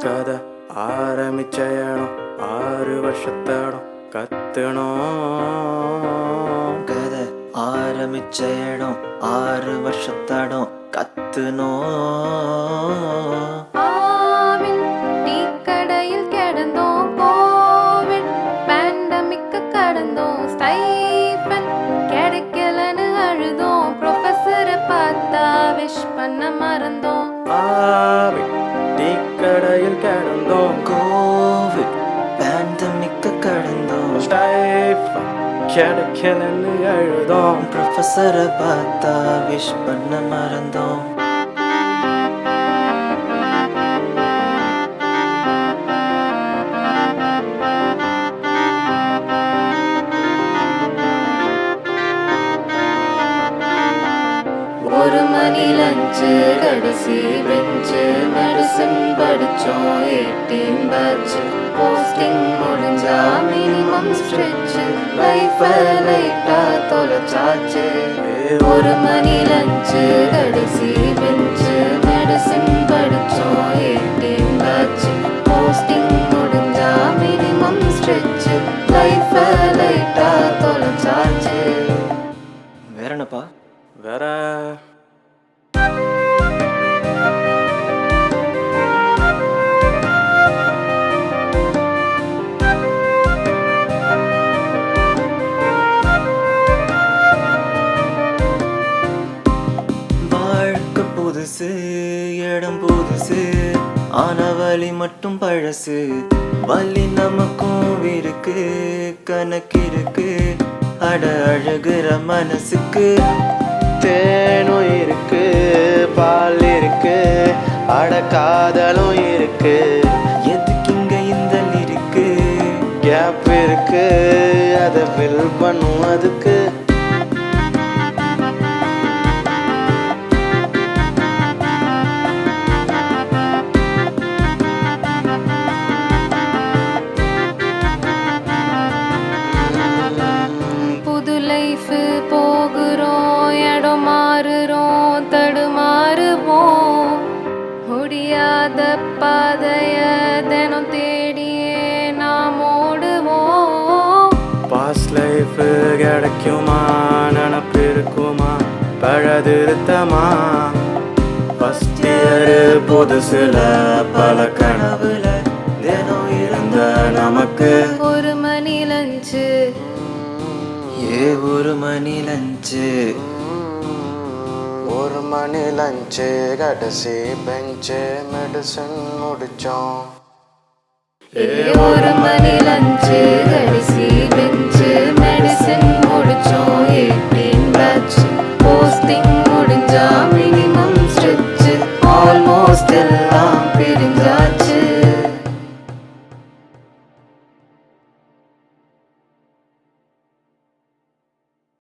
கதை ஆரம்பிச்ச இடம் 6 வருஷத்தடம் கத்துனோம். கதை ஆரம்பிச்ச இடம் 6 வருஷத்தடம் கத்துனோம். ஆவின் டீக்கடையில் கிடந்தோம், கோவிட் பேண்டமிக்க கடந்தோம், ஸ்டைஃபன் கிடைக்கலன்னு அழுதோம், ப்ரொஃபஸரை பார்த்தா விஷ் பண்ண மறந்தோம். ஆவி டீக்கடையில் கிடந்தோம், கோவிட் பேண்டமிக்க கடந்தோம், ஸ்டைஃபன் கிடைக்கலன்னு அழுதோம், ப்ரொஃபஸரை பார்த்தா விஷ் பண்ண மறந்தோம். ஒரு மணி லஞ்சு கடைசி பெஞ்சு மெடிசன் படிச்சோம், 18 பேட்ச் போஸ்டிங் முடிஞ்சா மினிமம் ஸ்ட்ரெச், லைஃப லைட்டா தொலைச்சாச்சு. ஒரு மணி லஞ்சு கடைசி பெஞ்சு மெடிசன் படிச்சோம், 18 பேட்ச் போஸ்டிங் முடிஞ்சா மினிமம் ஸ்ட்ரெச், லைஃப லைட்டா தொலைச்சாச்சு. வேற என்னப்பா? வேற வாழ்க்கை புதுசு, இடம் புதுசு, ஆன வழி மட்டும் பழசு. வலி நமக்கும் இருக்கு, கணக்கிருக்கு, அட அழகுற மனசுக்கு. தேனும் இருக்கு, பால் இருக்கு, அட காதலும் இருக்கு, எதுக்கு இங்க இந்த இருக்கு? கேப் இருக்கு, அதை ஃபில் பண்ணும் அதுக்கு. புது லைஃப் போகிறோம், இடம் மாறுறோம், தடுமாறுவோம், முடியாத பாதைய தினம் தேடியே நாம் ஓடுவோம். பாஸ்ட் லைஃப் கிடைக்குமா, நினப்பு இருக்குமா, பழதிருத்தமா, ஃபர்ஸ்ட் இயர் புதுசுல பல கனவுல தினம் இருந்த நமக்கு. ஒரு மணி லஞ்சு ஒரு மணி லஞ்சு, ஒரு மணி லஞ்சு கடைசி பெஞ்சு மெடிசன் முடிச்சோம். ஒரு மணி லஞ்சு கடைசி பெஞ்சு மெடிசன் முடிச்சோம், 18 பேட்ச் போஸ்டிங் முடிஞ்சா மினிமம் ஸ்ட்ரெச், ஆல்மோஸ்ட் எல்லாம் பிரிஞ்சாச்சு.